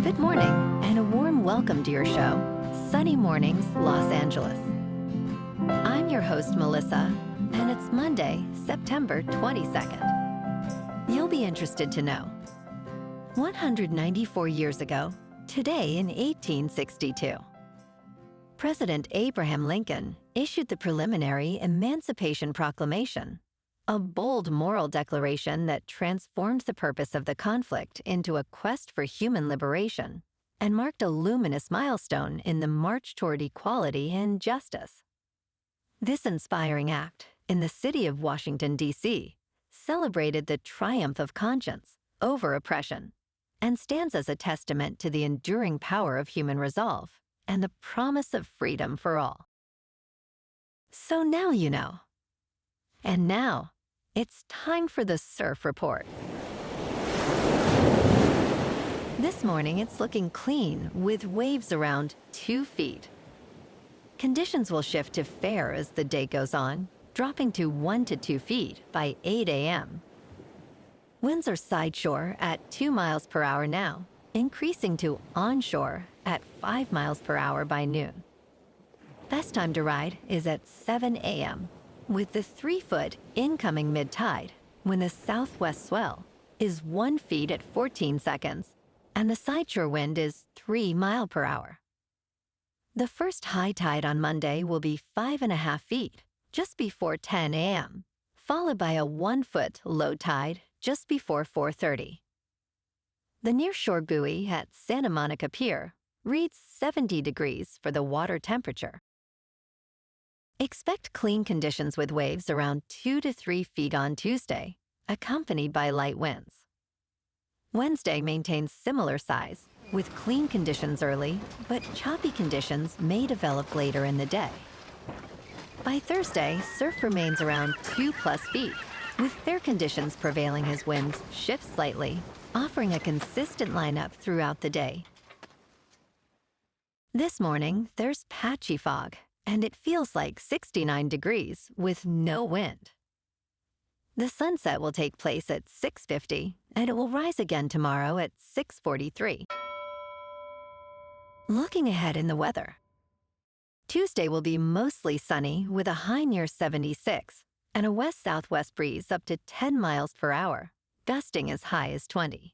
Good morning, and a warm welcome to your show, Sunny Mornings, Los Angeles. I'm your host, Melissa, and it's Monday, September 22nd. You'll be interested to know, 194 years ago, today in 1862, President Abraham Lincoln issued the preliminary Emancipation Proclamation, a bold moral declaration that transformed the purpose of the conflict into a quest for human liberation and marked a luminous milestone in the march toward equality and justice. This inspiring act, in the city of Washington, D.C., celebrated the triumph of conscience over oppression and stands as a testament to the enduring power of human resolve and the promise of freedom for all. So now you know. And now, it's time for the Surf Report. This morning, it's looking clean with waves around 2 feet. Conditions will shift to fair as the day goes on, dropping to 1 to 2 feet by 8 a.m. Winds are sideshore at 2 miles per hour now, increasing to onshore at 5 miles per hour by noon. Best time to ride is at 7 a.m. with the 3-foot incoming mid-tide when the southwest swell is 1 foot at 14 seconds and the sideshore wind is 3 miles per hour. The first high tide on Monday will be 5.5 feet just before 10 a.m., followed by a 1-foot low tide just before 4:30. The nearshore buoy at Santa Monica Pier reads 70 degrees for the water temperature. Expect clean conditions with waves around 2 to 3 feet on Tuesday, accompanied by light winds. Wednesday maintains similar size, with clean conditions early, but choppy conditions may develop later in the day. By Thursday, surf remains around 2+ feet, with fair conditions prevailing as winds shift slightly, offering a consistent lineup throughout the day. This morning, there's patchy fog, and it feels like 69 degrees with no wind. The sunset will take place at 6:50, and it will rise again tomorrow at 6:43. Looking ahead in the weather. Tuesday will be mostly sunny with a high near 76 and a west-southwest breeze up to 10 miles per hour, gusting as high as 20.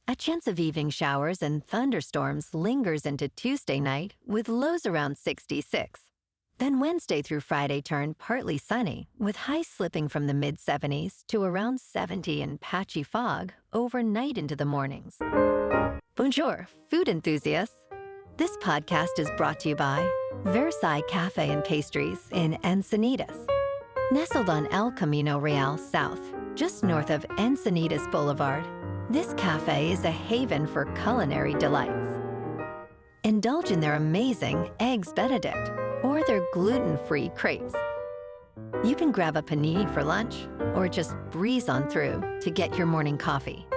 A chance of evening showers and thunderstorms lingers into Tuesday night with lows around 66. Then Wednesday through Friday turn partly sunny with highs slipping from the mid-70s to around 70 and patchy fog overnight into the mornings. Bonjour, food enthusiasts. This podcast is brought to you by Versailles Cafe and Pastries in Encinitas. Nestled on El Camino Real South, just north of Encinitas Boulevard, this cafe is a haven for culinary delights. Indulge in their amazing Eggs Benedict or their gluten-free crepes. You can grab a panini for lunch or just breeze on through to get your morning coffee.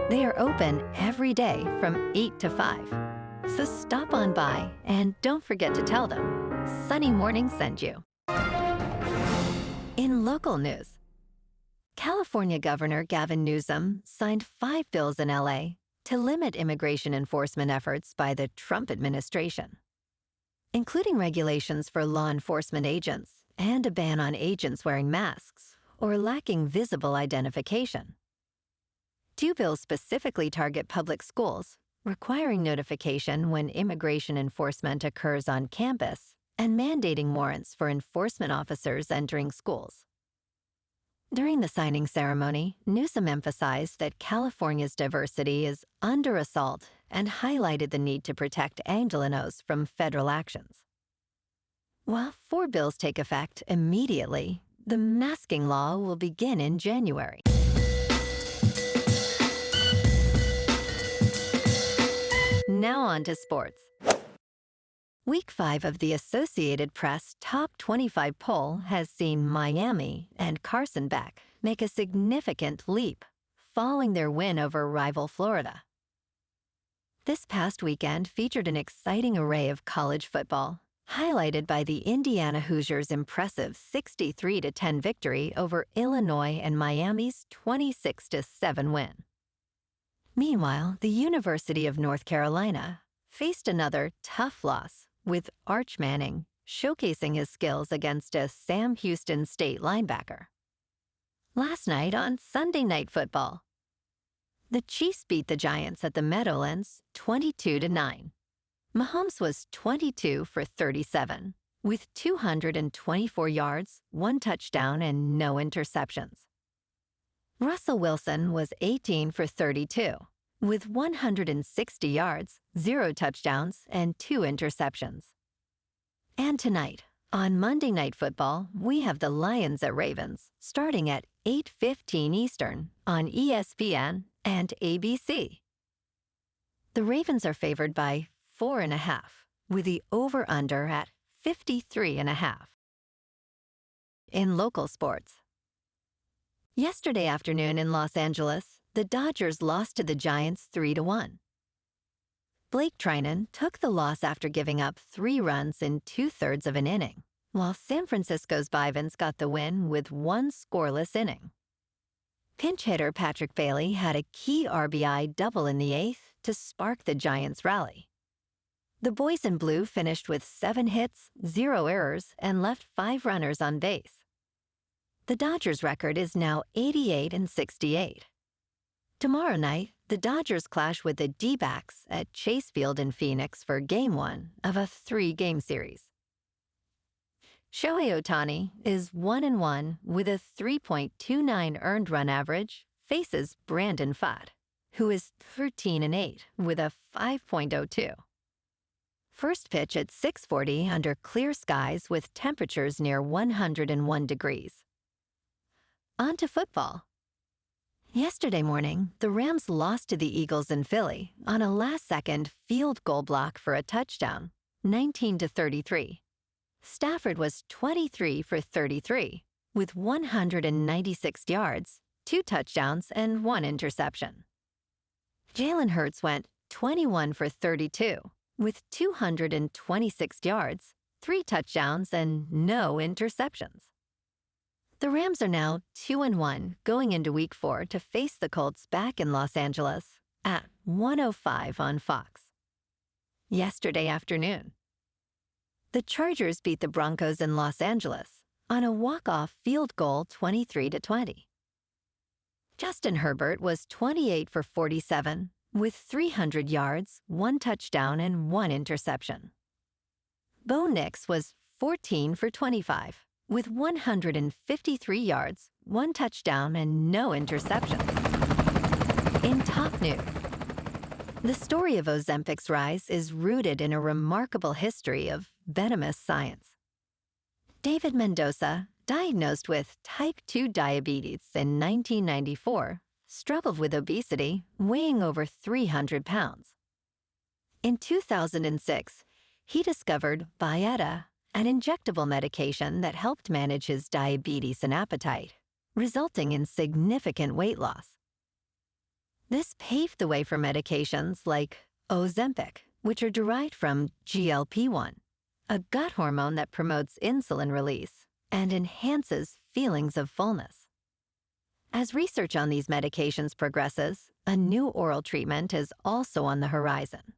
They are open every day from 8 to 5. So stop on by and don't forget to tell them Sunny Morning sent you. In local news, California Governor Gavin Newsom signed 5 bills in LA to limit immigration enforcement efforts by the Trump administration, including regulations for law enforcement agents and a ban on agents wearing masks or lacking visible identification. 2 bills specifically target public schools, requiring notification when immigration enforcement occurs on campus and mandating warrants for enforcement officers entering schools. During the signing ceremony, Newsom emphasized that California's diversity is under assault and highlighted the need to protect Angelenos from federal actions. While 4 bills take effect immediately, the masking law will begin in January. Now on to sports. Week 5 of the Associated Press Top 25 poll has seen Miami and Carson Beck make a significant leap, following their win over rival Florida. This past weekend featured an exciting array of college football, highlighted by the Indiana Hoosiers' impressive 63-10 victory over Illinois and Miami's 26-7 win. Meanwhile, the University of North Carolina faced another tough loss, with Arch Manning showcasing his skills against a Sam Houston State linebacker. Last night on Sunday Night Football, the Chiefs beat the Giants at the Meadowlands 22-9. Mahomes was 22 for 37, with 224 yards, 1 touchdown, and no interceptions. Russell Wilson was 18 for 32, with 160 yards, 0 touchdowns, and 2 interceptions. And tonight, on Monday Night Football, we have the Lions at Ravens, starting at 8:15 Eastern on ESPN and ABC. The Ravens are favored by 4.5, with the over-under at 53.5. In local sports, yesterday afternoon in Los Angeles, the Dodgers lost to the Giants 3-1. Blake Trinan took the loss after giving up 3 runs in 2/3 of an inning, while San Francisco's Bivens got the win with 1 scoreless inning. Pinch hitter Patrick Bailey had a key RBI double in the 8th to spark the Giants' rally. The boys in blue finished with 7 hits, 0 errors, and left 5 runners on base. The Dodgers' record is now 88-68. Tomorrow night, the Dodgers clash with the D-backs at Chase Field in Phoenix for Game 1 of a 3-game series. Shohei Ohtani is 1-1 with a 3.29 earned run average, faces Brandon Pfaadt, who is 13-8 with a 5.02. First pitch at 6:40 under clear skies with temperatures near 101 degrees. On to football. Yesterday morning, the Rams lost to the Eagles in Philly on a last-second field goal block for a touchdown, 19-33. Stafford was 23 for 33, with 196 yards, 2 touchdowns, and 1 interception. Jalen Hurts went 21 for 32, with 226 yards, 3 touchdowns, and no interceptions. The Rams are now 2-1 going into Week 4 to face the Colts back in Los Angeles at 1:05 on Fox. Yesterday afternoon, the Chargers beat the Broncos in Los Angeles on a walk-off field goal 23-20. Justin Herbert was 28 for 47 with 300 yards, 1 touchdown, and 1 interception. Bo Nix was 14 for 25 with 153 yards, 1 touchdown, and no interceptions. In top news, the story of Ozempic's rise is rooted in a remarkable history of venomous science. David Mendoza, diagnosed with type 2 diabetes in 1994, struggled with obesity, weighing over 300 pounds. In 2006, he discovered Byetta, an injectable medication that helped manage his diabetes and appetite, resulting in significant weight loss. This paved the way for medications like Ozempic, which are derived from GLP-1, a gut hormone that promotes insulin release and enhances feelings of fullness. As research on these medications progresses, a new oral treatment is also on the horizon.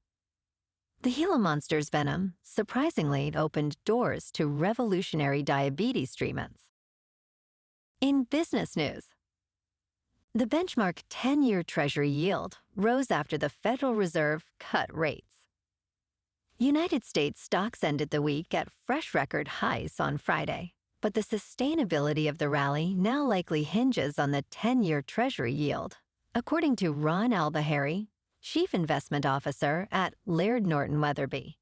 The Gila monster's venom surprisingly opened doors to revolutionary diabetes treatments. In business news, the benchmark 10-year Treasury yield rose after the Federal Reserve cut rates. United States stocks ended the week at fresh record highs on Friday, but the sustainability of the rally now likely hinges on the 10-year Treasury yield, according to Ron Albahari, Chief Investment Officer at Laird Norton Weatherby.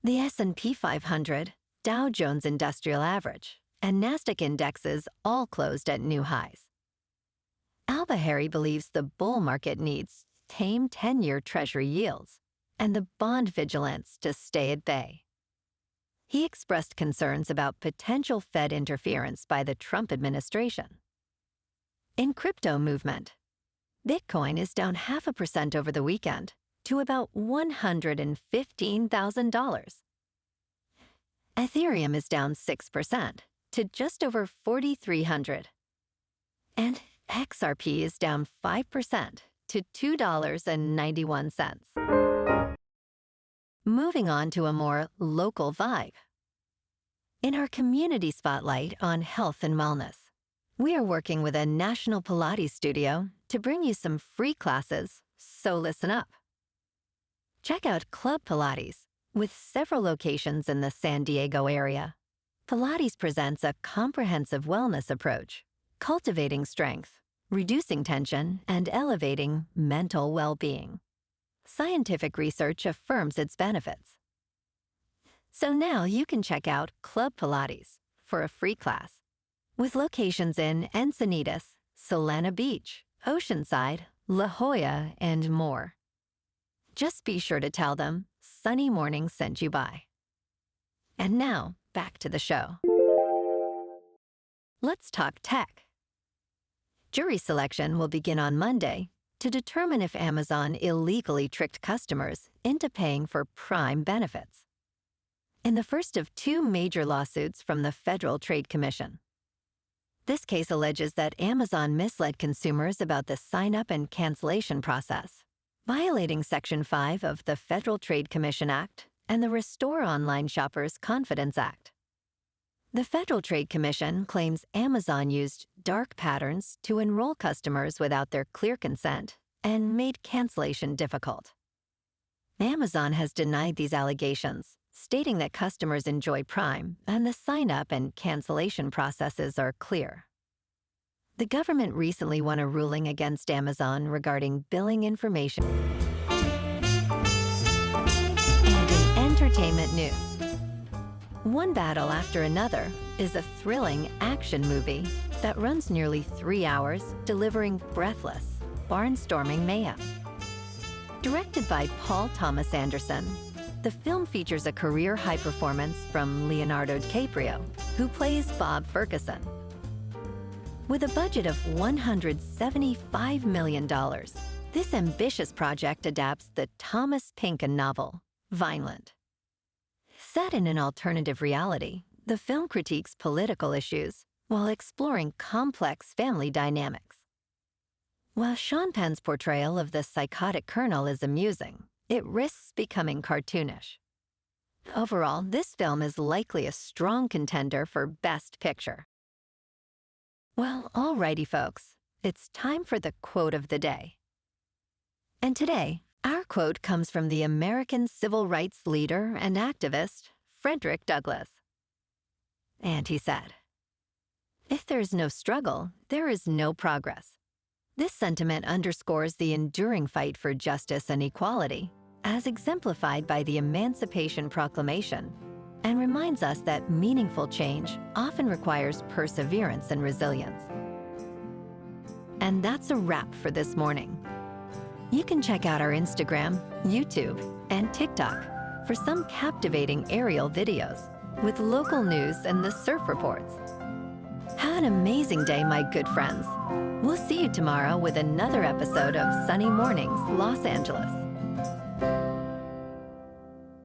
The S&P 500, Dow Jones Industrial Average, and NASDAQ indexes all closed at new highs. Albahari believes the bull market needs tame 10-year Treasury yields and the bond vigilance to stay at bay. He expressed concerns about potential Fed interference by the Trump administration. In crypto movement, Bitcoin is down 0.5% over the weekend to about $115,000. Ethereum is down 6% to just over 4,300. And XRP is down 5% to $2.91. Moving on to a more local vibe. In our community spotlight on health and wellness, we are working with a national Pilates studio to bring you some free classes, so listen up. Check out Club Pilates, with several locations in the San Diego area. Pilates presents a comprehensive wellness approach, cultivating strength, reducing tension, and elevating mental well-being. Scientific research affirms its benefits. So now you can check out Club Pilates for a free class, with locations in Encinitas, Solana Beach, Oceanside, La Jolla, and more. Just be sure to tell them Sunny Morning sent you by. And now, back to the show. Let's talk tech. Jury selection will begin on Monday to determine if Amazon illegally tricked customers into paying for Prime benefits, in the first of two major lawsuits from the Federal Trade Commission. This case alleges that Amazon misled consumers about the sign-up and cancellation process, violating Section 5 of the Federal Trade Commission Act and the Restore Online Shoppers Confidence Act. The Federal Trade Commission claims Amazon used dark patterns to enroll customers without their clear consent and made cancellation difficult. Amazon has denied these allegations, stating that customers enjoy Prime and the sign-up and cancellation processes are clear. The government recently won a ruling against Amazon regarding billing information. And in entertainment news, one battle after another is a thrilling action movie that runs nearly 3 hours, delivering breathless, barnstorming mayhem. Directed by Paul Thomas Anderson, the film features a career high performance from Leonardo DiCaprio, who plays Bob Ferguson. With a budget of $175 million, this ambitious project adapts the Thomas Pynchon novel, Vineland. Set in an alternative reality, the film critiques political issues while exploring complex family dynamics. While Sean Penn's portrayal of the psychotic colonel is amusing, it risks becoming cartoonish. Overall, this film is likely a strong contender for Best Picture. Well, alrighty folks, it's time for the quote of the day. And today, our quote comes from the American civil rights leader and activist, Frederick Douglass. And he said, "If there is no struggle, there is no progress." This sentiment underscores the enduring fight for justice and equality, as exemplified by the Emancipation Proclamation, and reminds us that meaningful change often requires perseverance and resilience. And that's a wrap for this morning. You can check out our Instagram, YouTube, and TikTok for some captivating aerial videos with local news and the surf reports. Have an amazing day, my good friends. We'll see you tomorrow with another episode of Sunny Mornings, Los Angeles.